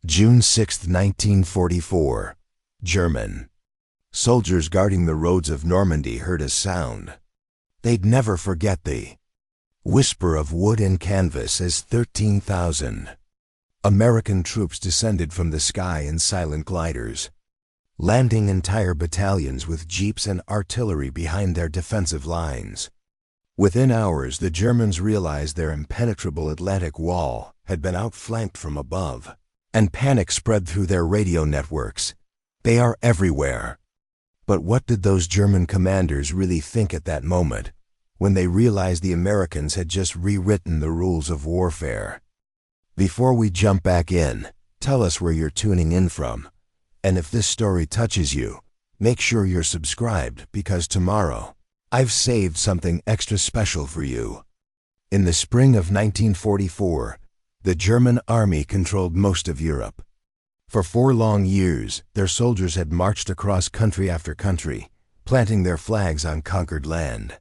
June 6, 1944. German. Soldiers guarding the roads of Normandy heard a sound. They'd never forget the whisper of wood and canvas as 13,000 American troops descended from the sky in silent gliders, landing entire battalions with jeeps and artillery behind their defensive lines. Within hours, the Germans realized their impenetrable Atlantic wall had been outflanked from above, and panic spread through their radio networks. They are everywhere. But what did those German commanders really think at that moment, when they realized the Americans had just rewritten the rules of warfare? Before we jump back in, tell us where you're tuning in from. And if this story touches you, make sure you're subscribed, because tomorrow, I've saved something extra special for you. In the spring of 1944, the German army controlled most of Europe. For 4 long years, their soldiers had marched across country after country, planting their flags on conquered land.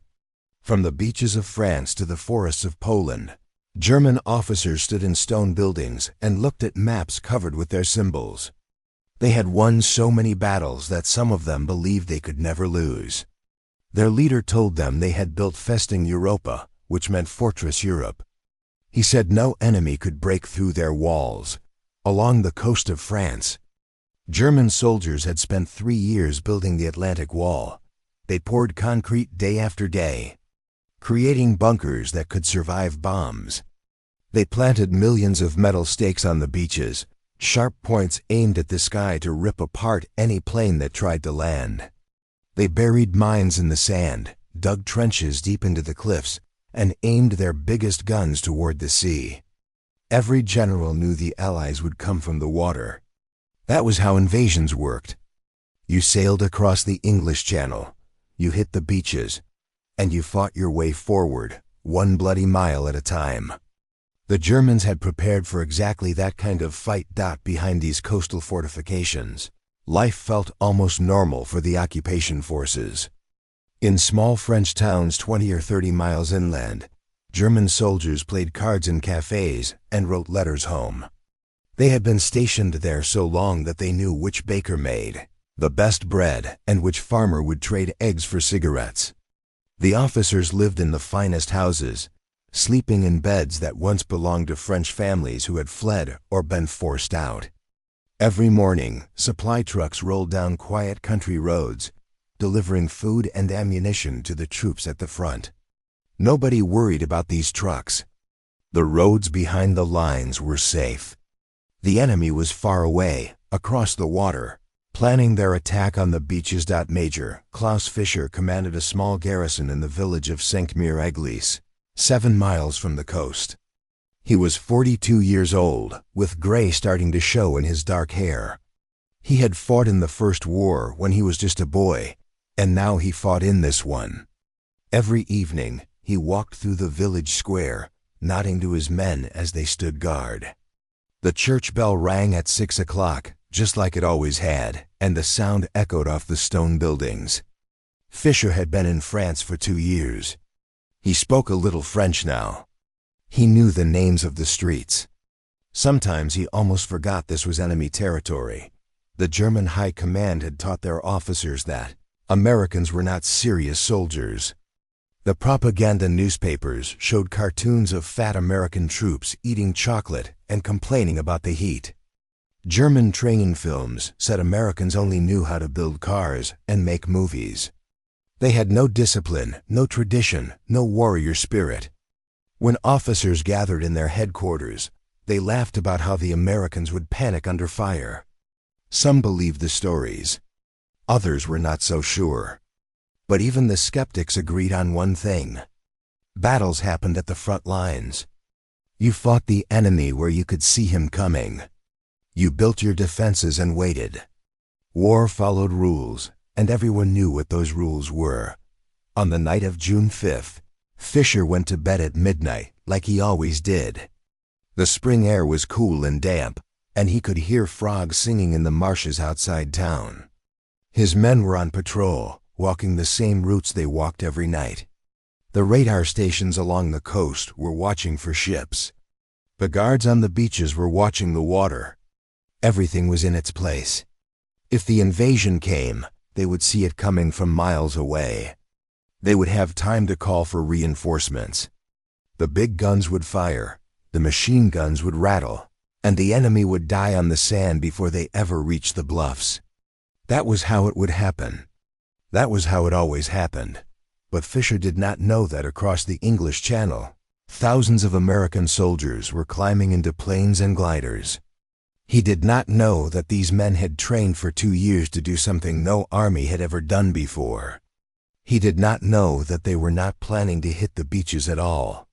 From the beaches of France to the forests of Poland, German officers stood in stone buildings and looked at maps covered with their symbols. They had won so many battles that some of them believed they could never lose. Their leader told them they had built Festung Europa, which meant Fortress Europe. He said no enemy could break through their walls. Along the coast of France, German soldiers had spent 3 years building the Atlantic Wall. They poured concrete day after day, creating bunkers that could survive bombs. They planted millions of metal stakes on the beaches, sharp points aimed at the sky to rip apart any plane that tried to land. They buried mines in the sand, dug trenches deep into the cliffs, and aimed their biggest guns toward the sea. Every general knew the Allies would come from the water. That was how invasions worked. You sailed across the English Channel, you hit the beaches, and you fought your way forward, 1 bloody mile at a time. The Germans had prepared for exactly that kind of fight. Behind these coastal fortifications, life felt almost normal for the occupation forces. In small French towns 20 or 30 miles inland, German soldiers played cards in cafes and wrote letters home. They had been stationed there so long that they knew which baker made the best bread and which farmer would trade eggs for cigarettes. The officers lived in the finest houses, sleeping in beds that once belonged to French families who had fled or been forced out. Every morning, supply trucks rolled down quiet country roads, delivering food and ammunition to the troops at the front. Nobody worried about these trucks. The roads behind the lines were safe. The enemy was far away, across the water, planning their attack on the beaches. Major Klaus Fischer commanded a small garrison in the village of Saint-Mir-Église, 7 miles from the coast. He was 42 years old, with gray starting to show in his dark hair. He had fought in the First War when he was just a boy, and now he fought in this one. Every evening, he walked through the village square, nodding to his men as they stood guard. The church bell rang at 6 o'clock, just like it always had, and the sound echoed off the stone buildings. Fischer had been in France for 2 years. He spoke a little French now. He knew the names of the streets. Sometimes he almost forgot this was enemy territory. The German high command had taught their officers that Americans were not serious soldiers. The propaganda newspapers showed cartoons of fat American troops eating chocolate and complaining about the heat. German training films said Americans only knew how to build cars and make movies. They had no discipline, no tradition, no warrior spirit. When officers gathered in their headquarters, they laughed about how the Americans would panic under fire. Some believed the stories. Others were not so sure. But even the skeptics agreed on one thing. Battles happened at the front lines. You fought the enemy where you could see him coming. You built your defenses and waited. War followed rules, and everyone knew what those rules were. On the night of June 5th, Fischer went to bed at midnight, like he always did. The spring air was cool and damp, and he could hear frogs singing in the marshes outside town. His men were on patrol, walking the same routes they walked every night. The radar stations along the coast were watching for ships. The guards on the beaches were watching the water. Everything was in its place. If the invasion came, they would see it coming from miles away. They would have time to call for reinforcements. The big guns would fire, the machine guns would rattle, and the enemy would die on the sand before they ever reached the bluffs. That was how it would happen. That was how it always happened. But Fisher did not know that across the English Channel, thousands of American soldiers were climbing into planes and gliders. He did not know that these men had trained for 2 years to do something no army had ever done before. He did not know that they were not planning to hit the beaches at all.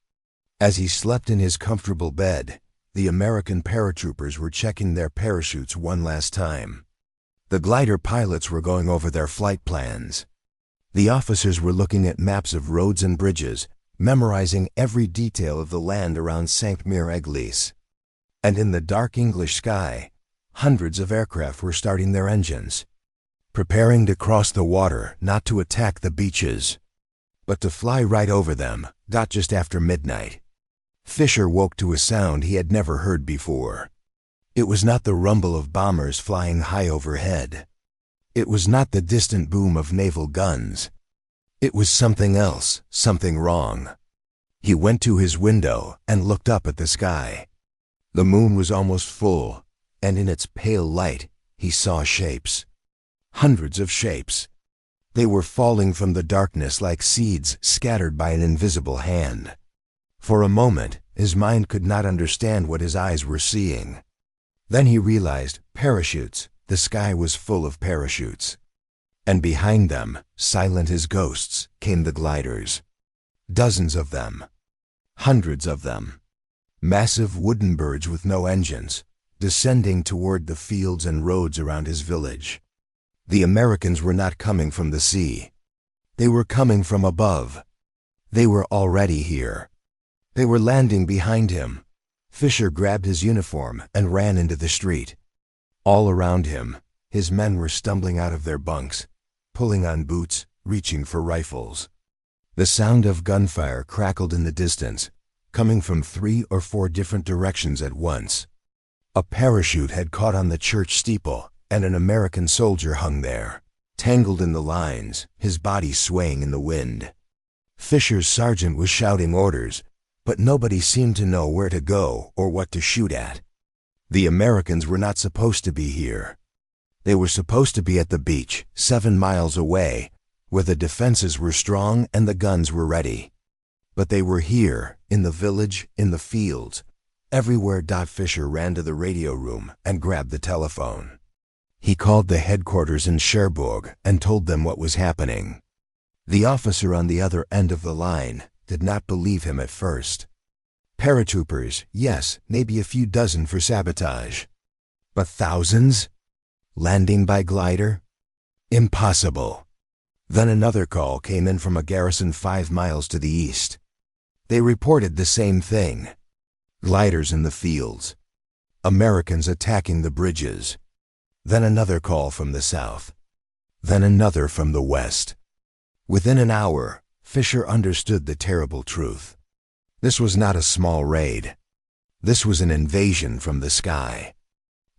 As he slept in his comfortable bed, the American paratroopers were checking their parachutes one last time. The glider pilots were going over their flight plans. The officers were looking at maps of roads and bridges, memorizing every detail of the land around Saint-Mère-Église. And in the dark English sky, hundreds of aircraft were starting their engines, preparing to cross the water, not to attack the beaches, but to fly right over them, not just after midnight. Fisher woke to a sound he had never heard before. It was not the rumble of bombers flying high overhead. It was not the distant boom of naval guns. It was something else, something wrong. He went to his window and looked up at the sky. The moon was almost full, and in its pale light, he saw shapes. Hundreds of shapes. They were falling from the darkness like seeds scattered by an invisible hand. For a moment, his mind could not understand what his eyes were seeing. Then he realized parachutes. The sky was full of parachutes. And behind them, silent as ghosts, came the gliders. Dozens of them. Hundreds of them. Massive wooden birds with no engines, descending toward the fields and roads around his village. The Americans were not coming from the sea. They were coming from above. They were already here. They were landing behind him. Fisher grabbed his uniform and ran into the street. All around him, his men were stumbling out of their bunks, pulling on boots, reaching for rifles. The sound of gunfire crackled in the distance, coming from 3 or 4 different directions at once. A parachute had caught on the church steeple, and an American soldier hung there, tangled in the lines, his body swaying in the wind. Fisher's sergeant was shouting orders, but nobody seemed to know where to go or what to shoot at. The Americans were not supposed to be here. They were supposed to be at the beach, 7 miles away, where the defenses were strong and the guns were ready. But they were here, in the village, in the fields. Everywhere. Fisher ran to the radio room and grabbed the telephone. He called the headquarters in Cherbourg and told them what was happening. The officer on the other end of the line did not believe him at first. Paratroopers, yes, maybe a few dozen for sabotage. But thousands? Landing by glider? Impossible. Then another call came in from a garrison 5 miles to the east. They reported the same thing. Gliders in the fields. Americans attacking the bridges. Then another call from the south. Then another from the west. Within an hour, Fisher understood the terrible truth. This was not a small raid. This was an invasion from the sky.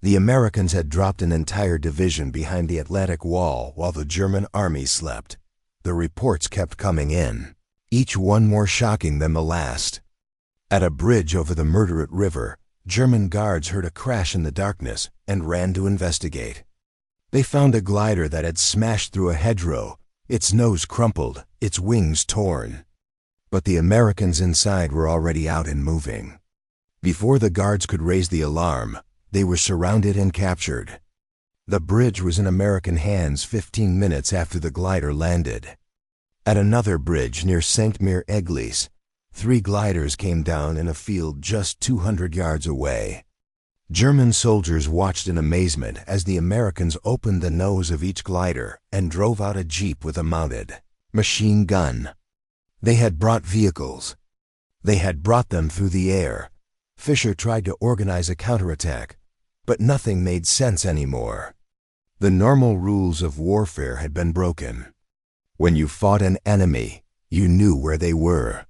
The Americans had dropped an entire division behind the Atlantic Wall while the German army slept. The reports kept coming in, each one more shocking than the last. At a bridge over the Murderate River, German guards heard a crash in the darkness and ran to investigate. They found a glider that had smashed through a hedgerow, its nose crumpled, its wings torn. But the Americans inside were already out and moving. Before the guards could raise the alarm, they were surrounded and captured. The bridge was in American hands 15 minutes after the glider landed. At another bridge near Saint-Mère-Église, 3 gliders came down in a field just 200 yards away. German soldiers watched in amazement as the Americans opened the nose of each glider and drove out a jeep with a mounted machine gun. They had brought vehicles. They had brought them through the air. Fisher tried to organize a counterattack, but nothing made sense anymore. The normal rules of warfare had been broken. When you fought an enemy, you knew where they were.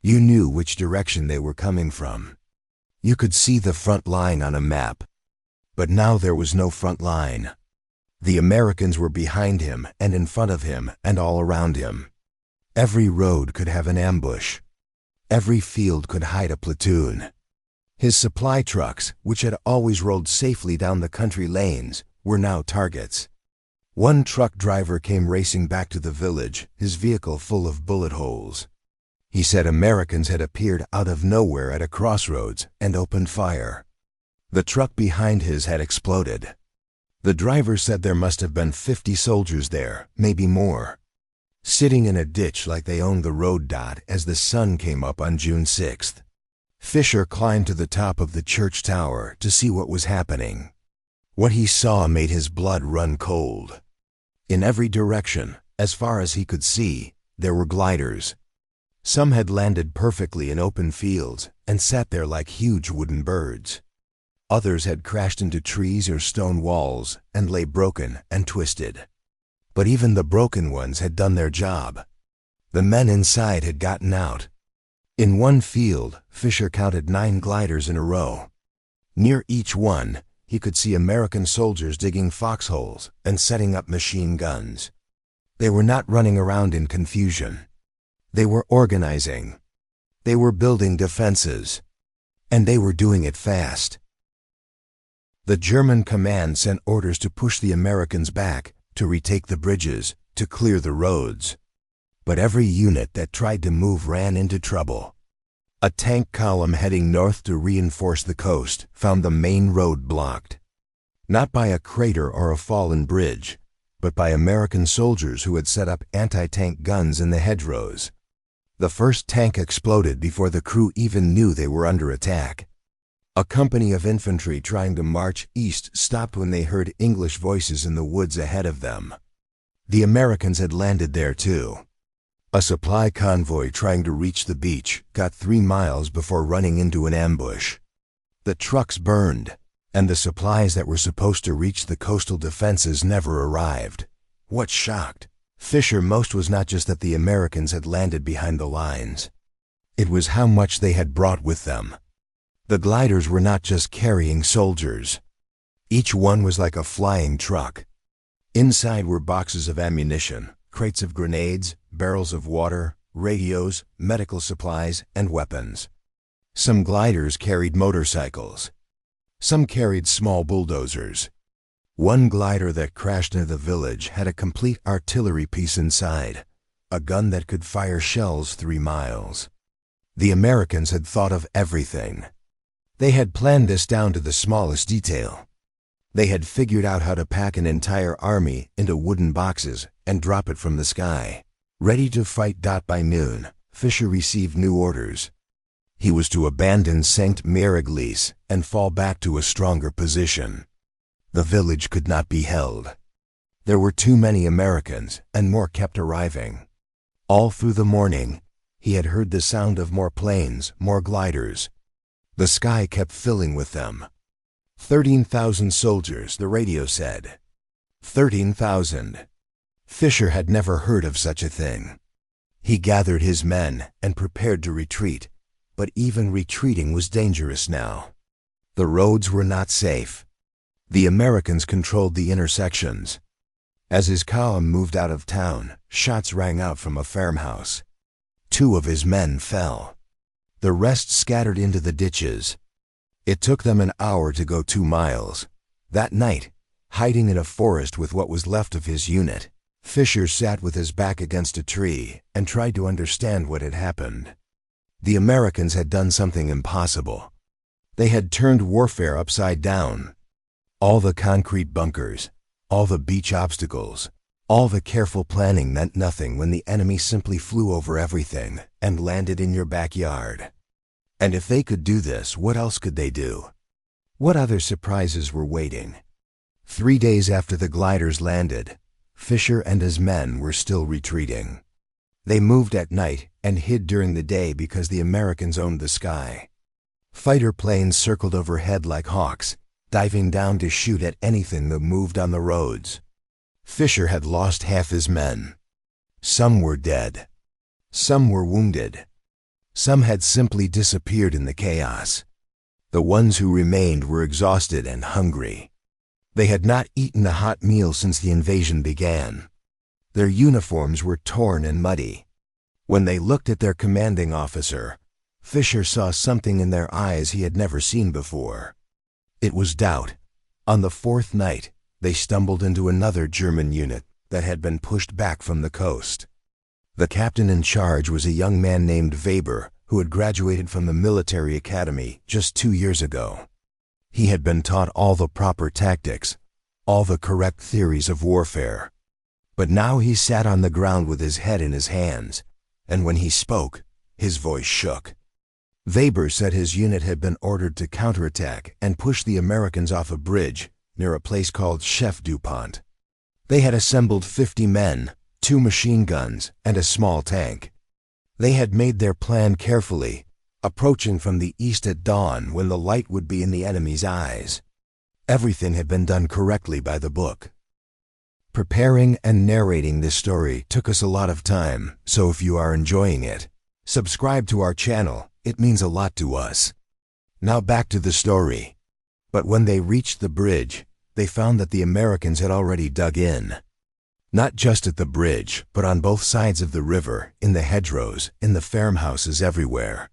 You knew which direction they were coming from. You could see the front line on a map. But now there was no front line. The Americans were behind him and in front of him and all around him. Every road could have an ambush. Every field could hide a platoon. His supply trucks, which had always rolled safely down the country lanes, were now targets. One truck driver came racing back to the village, his vehicle full of bullet holes. He said Americans had appeared out of nowhere at a crossroads and opened fire. The truck behind his had exploded. The driver said there must have been 50 soldiers there, maybe more, sitting in a ditch like they owned the road. As the sun came up on June 6th, Fisher climbed to the top of the church tower to see what was happening. What he saw made his blood run cold. In every direction, as far as he could see, there were gliders. Some had landed perfectly in open fields and sat there like huge wooden birds. Others had crashed into trees or stone walls and lay broken and twisted. But even the broken ones had done their job. The men inside had gotten out. In one field, Fisher counted 9 gliders in a row. Near each one, he could see American soldiers digging foxholes and setting up machine guns. They were not running around in confusion. They were organizing. They were building defenses. And they were doing it fast. The German command sent orders to push the Americans back, to retake the bridges, to clear the roads. But every unit that tried to move ran into trouble. A tank column heading north to reinforce the coast found the main road blocked. Not by a crater or a fallen bridge, but by American soldiers who had set up anti-tank guns in the hedgerows. The first tank exploded before the crew even knew they were under attack. A company of infantry trying to march east stopped when they heard English voices in the woods ahead of them. The Americans had landed there too. A supply convoy trying to reach the beach got 3 miles before running into an ambush. The trucks burned, and the supplies that were supposed to reach the coastal defenses never arrived. What shocked Fisher most was not just that the Americans had landed behind the lines. It was how much they had brought with them. The gliders were not just carrying soldiers. Each one was like a flying truck. Inside were boxes of ammunition, crates of grenades, barrels of water, radios, medical supplies, and weapons. Some gliders carried motorcycles. Some carried small bulldozers. One glider that crashed into the village had a complete artillery piece inside, a gun that could fire shells 3 miles. The Americans had thought of everything. They had planned this down to the smallest detail. They had figured out how to pack an entire army into wooden boxes and drop it from the sky. Ready to fight. By noon, Fisher received new orders. He was to abandon St. Mère-Église and fall back to a stronger position. The village could not be held. There were too many Americans, and more kept arriving. All through the morning, he had heard the sound of more planes, more gliders. The sky kept filling with them. 13,000 soldiers, the radio said. 13,000. Fisher had never heard of such a thing. He gathered his men and prepared to retreat, but even retreating was dangerous now. The roads were not safe. The Americans controlled the intersections. As his column moved out of town, shots rang out from a farmhouse. 2 of his men fell. The rest scattered into the ditches. It took them an hour to go 2 miles. That night, hiding in a forest with what was left of his unit, Fisher sat with his back against a tree and tried to understand what had happened. The Americans had done something impossible. They had turned warfare upside down. All the concrete bunkers, all the beach obstacles, all the careful planning meant nothing when the enemy simply flew over everything and landed in your backyard. And if they could do this, what else could they do? What other surprises were waiting? 3 days after the gliders landed, Fisher and his men were still retreating. They moved at night and hid during the day because the Americans owned the sky. Fighter planes circled overhead like hawks, diving down to shoot at anything that moved on the roads. Fisher had lost half his men. Some were dead. Some were wounded. Some had simply disappeared in the chaos. The ones who remained were exhausted and hungry. They had not eaten a hot meal since the invasion began. Their uniforms were torn and muddy. When they looked at their commanding officer, Fisher saw something in their eyes he had never seen before. It was doubt. On the fourth night, they stumbled into another German unit that had been pushed back from the coast. The captain in charge was a young man named Weber, who had graduated from the military academy just 2 years ago. He had been taught all the proper tactics, all the correct theories of warfare. But now he sat on the ground with his head in his hands, and when he spoke, his voice shook. Weber said his unit had been ordered to counterattack and push the Americans off a bridge near a place called Chef DuPont. They had assembled 50 men, 2 machine guns, and a small tank. They had made their plan carefully, approaching from the east at dawn when the light would be in the enemy's eyes. Everything had been done correctly by the book. Preparing and narrating this story took us a lot of time, so if you are enjoying it, subscribe to our channel. It means a lot to us. Now back to the story. But when they reached the bridge, they found that the Americans had already dug in. Not just at the bridge, but on both sides of the river, in the hedgerows, in the farmhouses everywhere.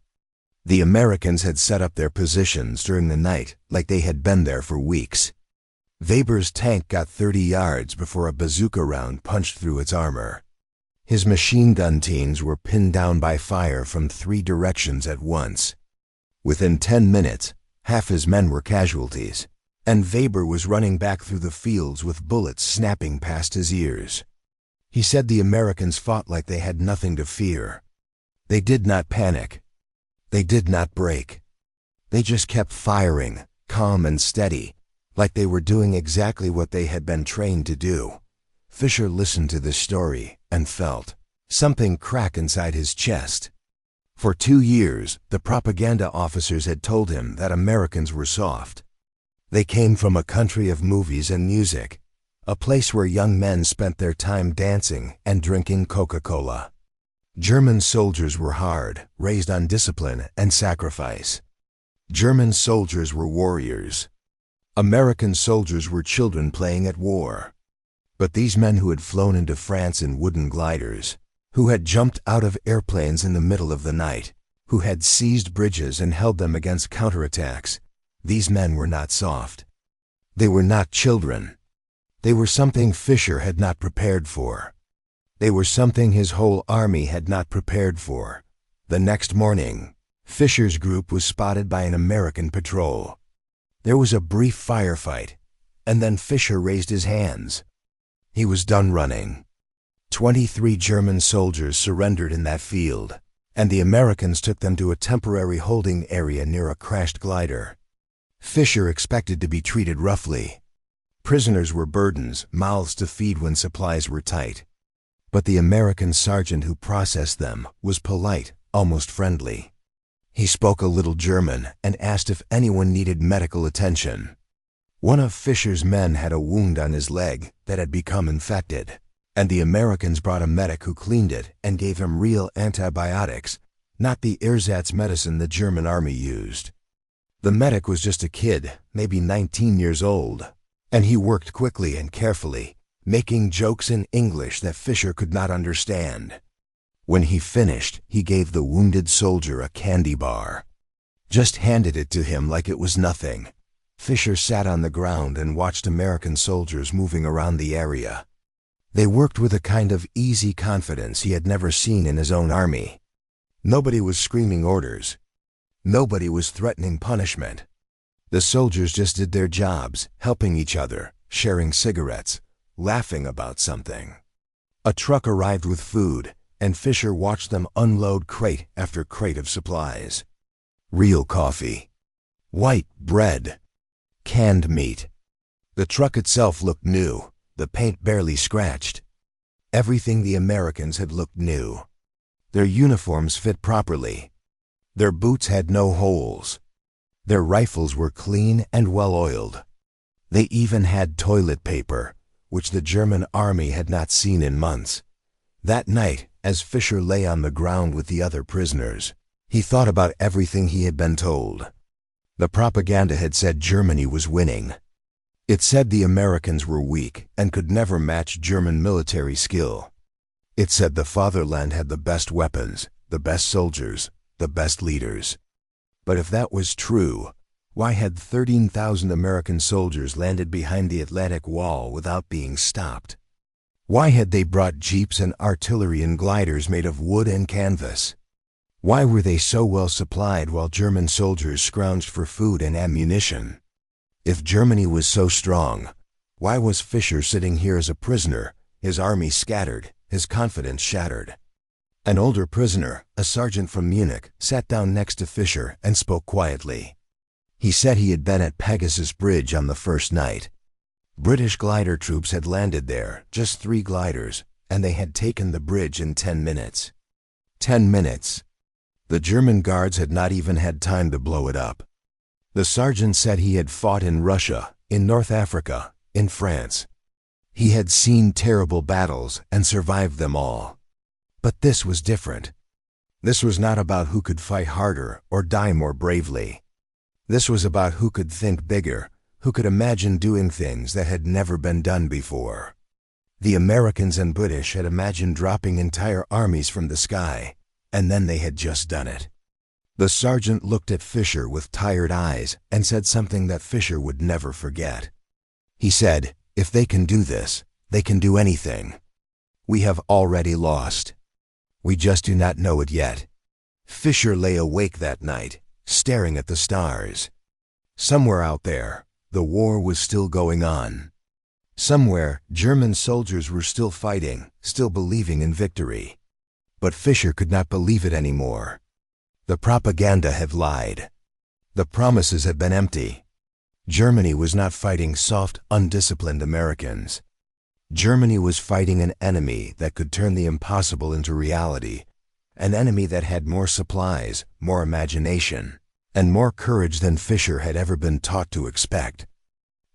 The Americans had set up their positions during the night like they had been there for weeks. Weber's tank got 30 yards before a bazooka round punched through its armor. His machine gun teams were pinned down by fire from 3 directions at once. Within 10 minutes, half his men were casualties, and Weber was running back through the fields with bullets snapping past his ears. He said the Americans fought like they had nothing to fear. They did not panic. They did not break. They just kept firing, calm and steady, like they were doing exactly what they had been trained to do. Fisher listened to this story and felt something crack inside his chest. For 2 years, the propaganda officers had told him that Americans were soft. They came from a country of movies and music, a place where young men spent their time dancing and drinking Coca-Cola. German soldiers were hard, raised on discipline and sacrifice. German soldiers were warriors. American soldiers were children playing at war. But these men who had flown into France in wooden gliders, who had jumped out of airplanes in the middle of the night, who had seized bridges and held them against counterattacks, these men were not soft. They were not children. They were something Fisher had not prepared for. They were something his whole army had not prepared for. The next morning, Fisher's group was spotted by an American patrol. There was a brief firefight, and then Fisher raised his hands. He was done running. 23 German soldiers surrendered in that field, and the Americans took them to a temporary holding area near a crashed glider. Fisher expected to be treated roughly. Prisoners were burdens, mouths to feed when supplies were tight. But the American sergeant who processed them was polite, almost friendly. He spoke a little German and asked if anyone needed medical attention. One of Fisher's men had a wound on his leg that had become infected, and the Americans brought a medic who cleaned it and gave him real antibiotics, not the ersatz medicine the German army used. The medic was just a kid, maybe 19 years old, and he worked quickly and carefully, making jokes in English that Fisher could not understand. When he finished, he gave the wounded soldier a candy bar. Just handed it to him like it was nothing. Fisher sat on the ground and watched American soldiers moving around the area. They worked with a kind of easy confidence he had never seen in his own army. Nobody was screaming orders. Nobody was threatening punishment. The soldiers just did their jobs, helping each other, sharing cigarettes, laughing about something. A truck arrived with food, and Fisher watched them unload crate after crate of supplies. Real coffee. White bread. Canned meat. The truck itself looked new, the paint barely scratched. Everything the Americans had looked new. Their uniforms fit properly. Their boots had no holes. Their rifles were clean and well-oiled. They even had toilet paper, which the German army had not seen in months. That night, as Fisher lay on the ground with the other prisoners, he thought about everything he had been told. The propaganda had said Germany was winning. It said the Americans were weak and could never match German military skill. It said the fatherland had the best weapons, the best soldiers, the best leaders. But if that was true, why had 13,000 American soldiers landed behind the Atlantic Wall without being stopped? Why had they brought jeeps and artillery and gliders made of wood and canvas? Why were they so well supplied while German soldiers scrounged for food and ammunition? If Germany was so strong, why was Fischer sitting here as a prisoner, his army scattered, his confidence shattered? An older prisoner, a sergeant from Munich, sat down next to Fischer and spoke quietly. He said he had been at Pegasus Bridge on the first night. British glider troops had landed there, just 3 gliders, and they had taken the bridge in 10 minutes. 10 minutes. The German guards had not even had time to blow it up. The sergeant said he had fought in Russia, in North Africa, in France. He had seen terrible battles and survived them all. But this was different. This was not about who could fight harder or die more bravely. This was about who could think bigger, who could imagine doing things that had never been done before. The Americans and British had imagined dropping entire armies from the sky, and then they had just done it. The sergeant looked at Fischer with tired eyes and said something that Fischer would never forget. He said, "If they can do this, they can do anything. We have already lost. We just do not know it yet." Fischer lay awake that night, staring at the stars. Somewhere out there, the war was still going on. Somewhere, German soldiers were still fighting, still believing in victory. But Fischer could not believe it anymore. The propaganda had lied. The promises had been empty. Germany was not fighting soft, undisciplined Americans. Germany was fighting an enemy that could turn the impossible into reality, an enemy that had more supplies, more imagination, and more courage than Fischer had ever been taught to expect.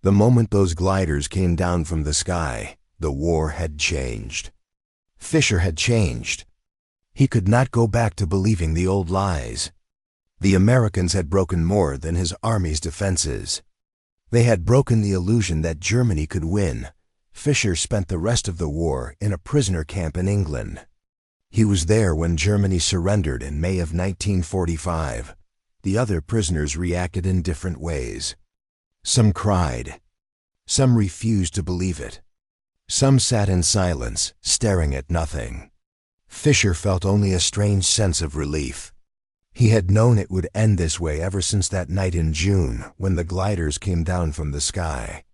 The moment those gliders came down from the sky, the war had changed. Fischer had changed. He could not go back to believing the old lies. The Americans had broken more than his army's defenses. They had broken the illusion that Germany could win. Fischer spent the rest of the war in a prisoner camp in England. He was there when Germany surrendered in May of 1945. The other prisoners reacted in different ways. Some cried. Some refused to believe it. Some sat in silence, staring at nothing. Fischer felt only a strange sense of relief. He had known it would end this way ever since that night in June when the gliders came down from the sky.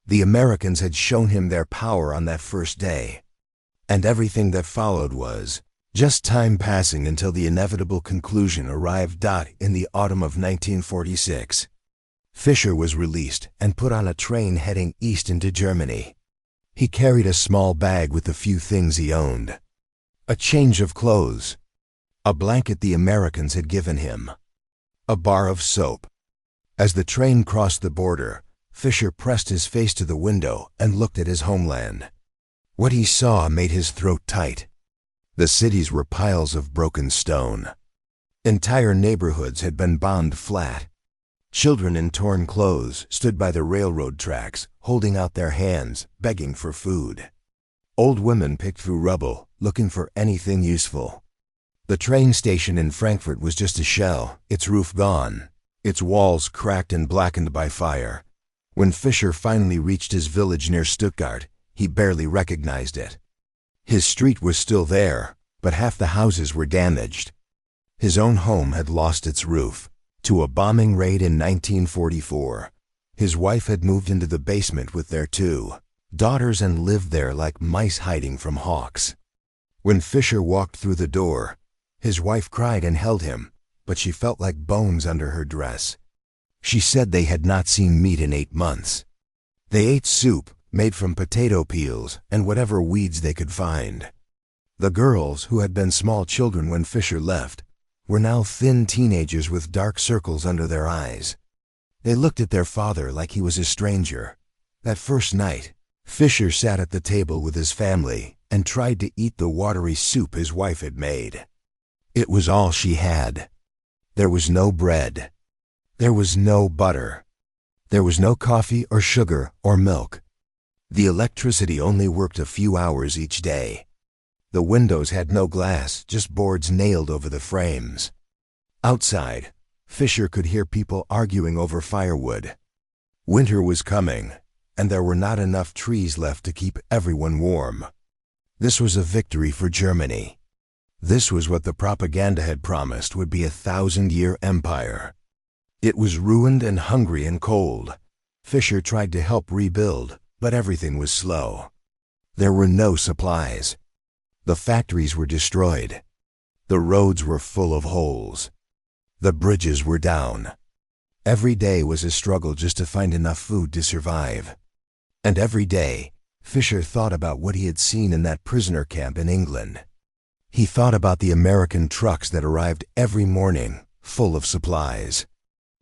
The Americans had shown him their power on that first day. And everything that followed was just time passing until the inevitable conclusion arrived. In the autumn of 1946. Fischer was released and put on a train heading east into Germany. He carried a small bag with the few things he owned. A change of clothes. A blanket the Americans had given him. A bar of soap. As the train crossed the border, Fischer pressed his face to the window and looked at his homeland. What he saw made his throat tight. The cities were piles of broken stone. Entire neighborhoods had been bombed flat. Children in torn clothes stood by the railroad tracks, holding out their hands, begging for food. Old women picked through rubble, looking for anything useful. The train station in Frankfurt was just a shell, its roof gone, its walls cracked and blackened by fire. When Fischer finally reached his village near Stuttgart, he barely recognized it. His street was still there, but half the houses were damaged. His own home had lost its roof to a bombing raid in 1944. His wife had moved into the basement with their 2 daughters and lived there like mice hiding from hawks. When Fischer walked through the door, his wife cried and held him, but she felt like bones under her dress. She said they had not seen meat in 8 months. They ate soup made from potato peels and whatever weeds they could find. The girls, who had been small children when Fischer left, were now thin teenagers with dark circles under their eyes. They looked at their father like he was a stranger. That first night, Fischer sat at the table with his family and tried to eat the watery soup his wife had made. It was all she had. There was no bread. There was no butter. There was no coffee or sugar or milk. The electricity only worked a few hours each day. The windows had no glass, just boards nailed over the frames. Outside, Fisher could hear people arguing over firewood. Winter was coming, and there were not enough trees left to keep everyone warm. This was a victory for Germany. This was what the propaganda had promised would be a 1,000-year empire. It was ruined and hungry and cold. Fisher tried to help rebuild, but everything was slow. There were no supplies. The factories were destroyed. The roads were full of holes. The bridges were down. Every day was a struggle just to find enough food to survive. And every day, Fisher thought about what he had seen in that prisoner camp in England. He thought about the American trucks that arrived every morning, full of supplies.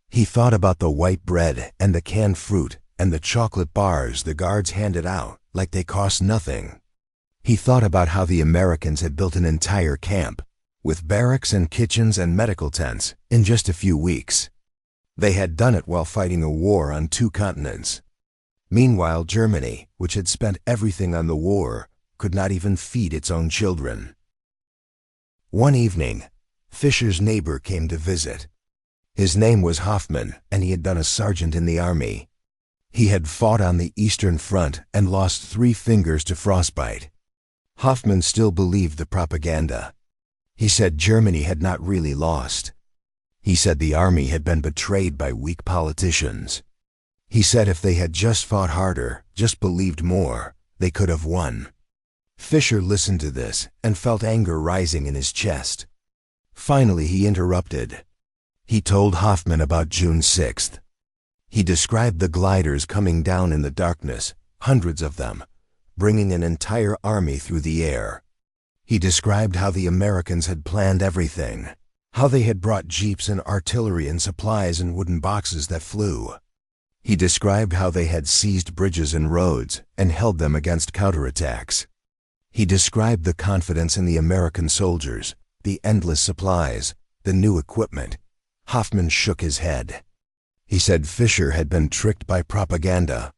He thought about the white bread and the canned fruit and the chocolate bars the guards handed out like they cost nothing. He thought about how the Americans had built an entire camp, with barracks and kitchens and medical tents, in just a few weeks. They had done it while fighting a war on 2 continents. Meanwhile, Germany, which had spent everything on the war, could not even feed its own children. One evening, Fisher's neighbor came to visit. His name was Hoffman, and he had been a sergeant in the army. He had fought on the Eastern Front and lost 3 fingers to frostbite. Hoffman still believed the propaganda. He said Germany had not really lost. He said the army had been betrayed by weak politicians. He said if they had just fought harder, just believed more, they could have won. Fisher listened to this and felt anger rising in his chest. Finally, he interrupted. He told Hoffman about June 6th. He described the gliders coming down in the darkness, hundreds of them, bringing an entire army through the air. He described how the Americans had planned everything, how they had brought jeeps and artillery and supplies in wooden boxes that flew. He described how they had seized bridges and roads and held them against counterattacks. He described the confidence in the American soldiers, the endless supplies, the new equipment. Hoffman shook his head. He said Fisher had been tricked by propaganda.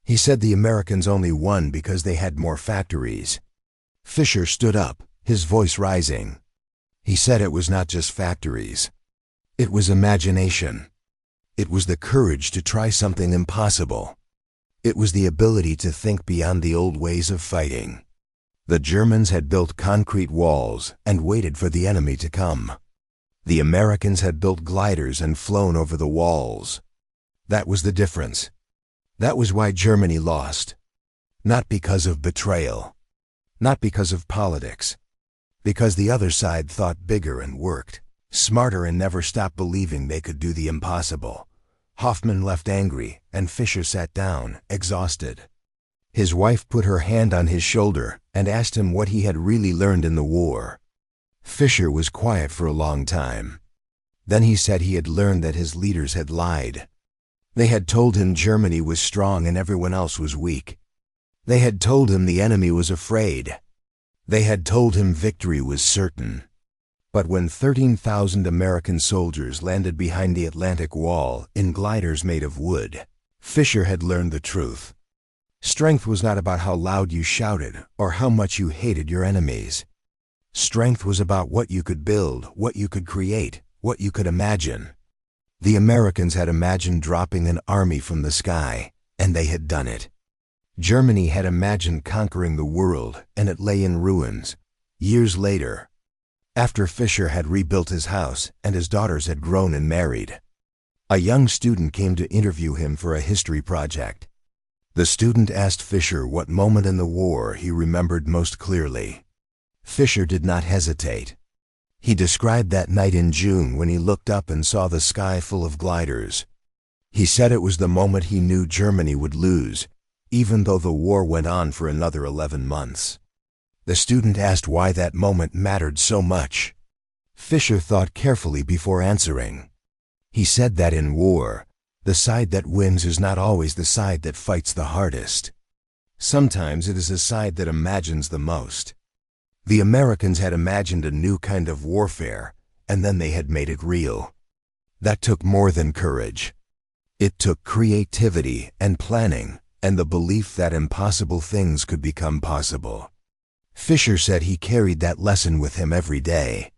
He said the Americans only won because they had more factories. Fisher stood up, his voice rising. He said it was not just factories. It was imagination. It was the courage to try something impossible. It was the ability to think beyond the old ways of fighting. The Germans had built concrete walls and waited for the enemy to come. The Americans had built gliders and flown over the walls. That was the difference. That was why Germany lost. Not because of betrayal. Not because of politics. Because the other side thought bigger and worked smarter and never stopped believing they could do the impossible. Hoffman left angry, and Fisher sat down, exhausted. His wife put her hand on his shoulder and asked him what he had really learned in the war. Fisher was quiet for a long time. Then he said he had learned that his leaders had lied. They had told him Germany was strong and everyone else was weak. They had told him the enemy was afraid. They had told him victory was certain. But when 13,000 American soldiers landed behind the Atlantic Wall in gliders made of wood, Fisher had learned the truth. Strength was not about how loud you shouted or how much you hated your enemies. Strength was about what you could build, what you could create, what you could imagine. The Americans had imagined dropping an army from the sky, and they had done it. Germany had imagined conquering the world, and it lay in ruins. Years later, after Fisher had rebuilt his house and his daughters had grown and married, a young student came to interview him for a history project. The student asked Fisher what moment in the war he remembered most clearly. Fisher did not hesitate. He described that night in June when he looked up and saw the sky full of gliders. He said it was the moment he knew Germany would lose, even though the war went on for another 11 months. The student asked why that moment mattered so much. Fisher thought carefully before answering. He said that in war, the side that wins is not always the side that fights the hardest. Sometimes it is the side that imagines the most. The Americans had imagined a new kind of warfare, and then they had made it real. That took more than courage. It took creativity and planning, and the belief that impossible things could become possible. Fisher said he carried that lesson with him every day.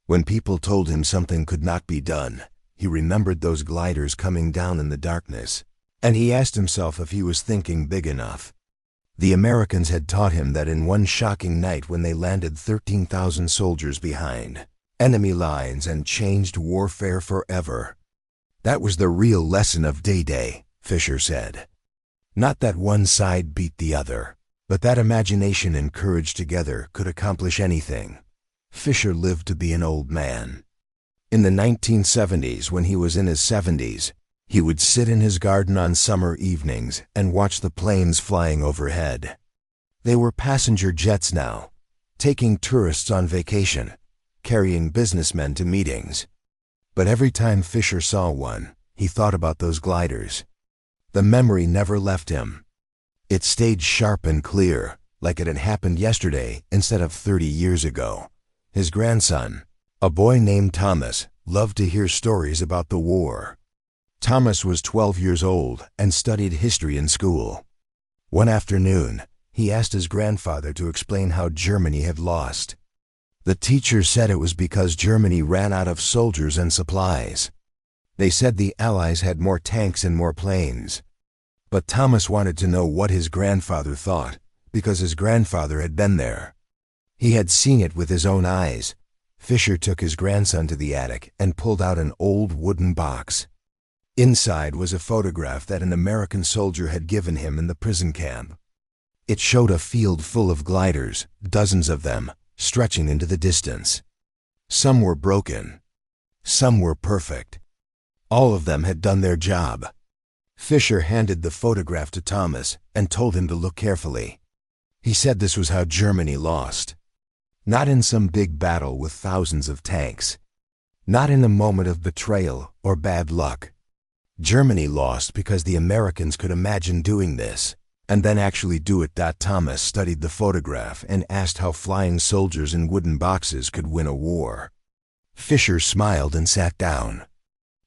When people told him something could not be done, he remembered those gliders coming down in the darkness, and he asked himself if he was thinking big enough. The Americans had taught him that in one shocking night when they landed 13,000 soldiers behind enemy lines and changed warfare forever. That was the real lesson of D-Day, Fisher said. Not that one side beat the other, but that imagination and courage together could accomplish anything. Fisher lived to be an old man. In the 1970s, when he was in his 70s, he would sit in his garden on summer evenings and watch the planes flying overhead. They were passenger jets now, taking tourists on vacation, carrying businessmen to meetings. But every time Fisher saw one, he thought about those gliders. The memory never left him. It stayed sharp and clear, like it had happened yesterday instead of 30 years ago. His grandson, a boy named Thomas, loved to hear stories about the war. Thomas was 12 years old and studied history in school. One afternoon, he asked his grandfather to explain how Germany had lost. The teacher said it was because Germany ran out of soldiers and supplies. They said the Allies had more tanks and more planes. But Thomas wanted to know what his grandfather thought, because his grandfather had been there. He had seen it with his own eyes. Fisher took his grandson to the attic and pulled out an old wooden box. Inside was a photograph that an American soldier had given him in the prison camp. It showed a field full of gliders, dozens of them, stretching into the distance. Some were broken. Some were perfect. All of them had done their job. Fisher handed the photograph to Thomas and told him to look carefully. He said this was how Germany lost. Not in some big battle with thousands of tanks. Not in a moment of betrayal or bad luck. Germany lost because the Americans could imagine doing this, and then actually do it. Thomas studied the photograph and asked how flying soldiers in wooden boxes could win a war. Fisher smiled and sat down.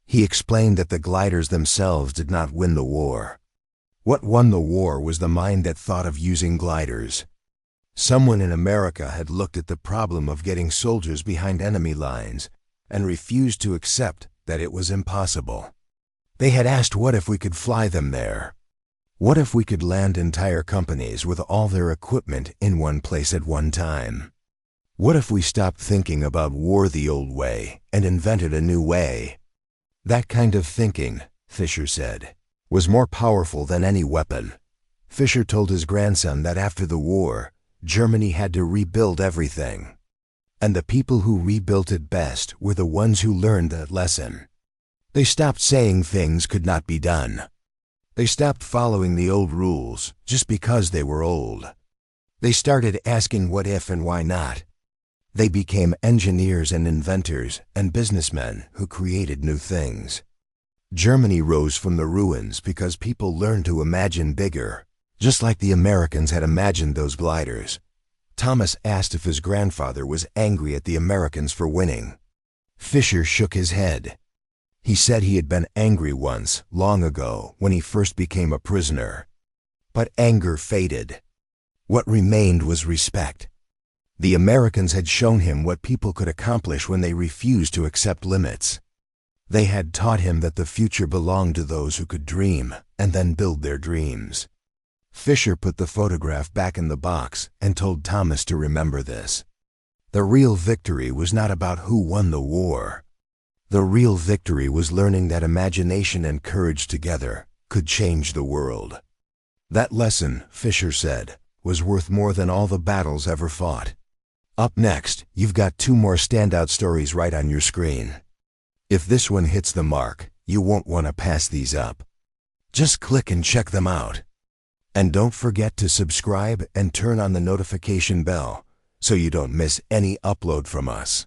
He explained that the gliders themselves did not win the war. What won the war was the mind that thought of using gliders. Someone in America had looked at the problem of getting soldiers behind enemy lines and refused to accept that it was impossible. They had asked, what if we could fly them there? What if we could land entire companies with all their equipment in one place at one time? What if we stopped thinking about war the old way and invented a new way? That kind of thinking, Fisher said, was more powerful than any weapon. Fisher told his grandson that after the war, Germany had to rebuild everything. And the people who rebuilt it best were the ones who learned that lesson. They stopped saying things could not be done. They stopped following the old rules just because they were old. They started asking what if and why not. They became engineers and inventors and businessmen who created new things. Germany rose from the ruins because people learned to imagine bigger, just like the Americans had imagined those gliders. Thomas asked if his grandfather was angry at the Americans for winning. Fisher shook his head. He said he had been angry once, long ago, when he first became a prisoner. But anger faded. What remained was respect. The Americans had shown him what people could accomplish when they refused to accept limits. They had taught him that the future belonged to those who could dream and then build their dreams. Fisher put the photograph back in the box and told Thomas to remember this. The real victory was not about who won the war. The real victory was learning that imagination and courage together could change the world. That lesson, Fisher said, was worth more than all the battles ever fought. Up next, you've got 2 more standout stories right on your screen. If this one hits the mark, you won't want to pass these up. Just click and check them out. And don't forget to subscribe and turn on the notification bell so you don't miss any upload from us.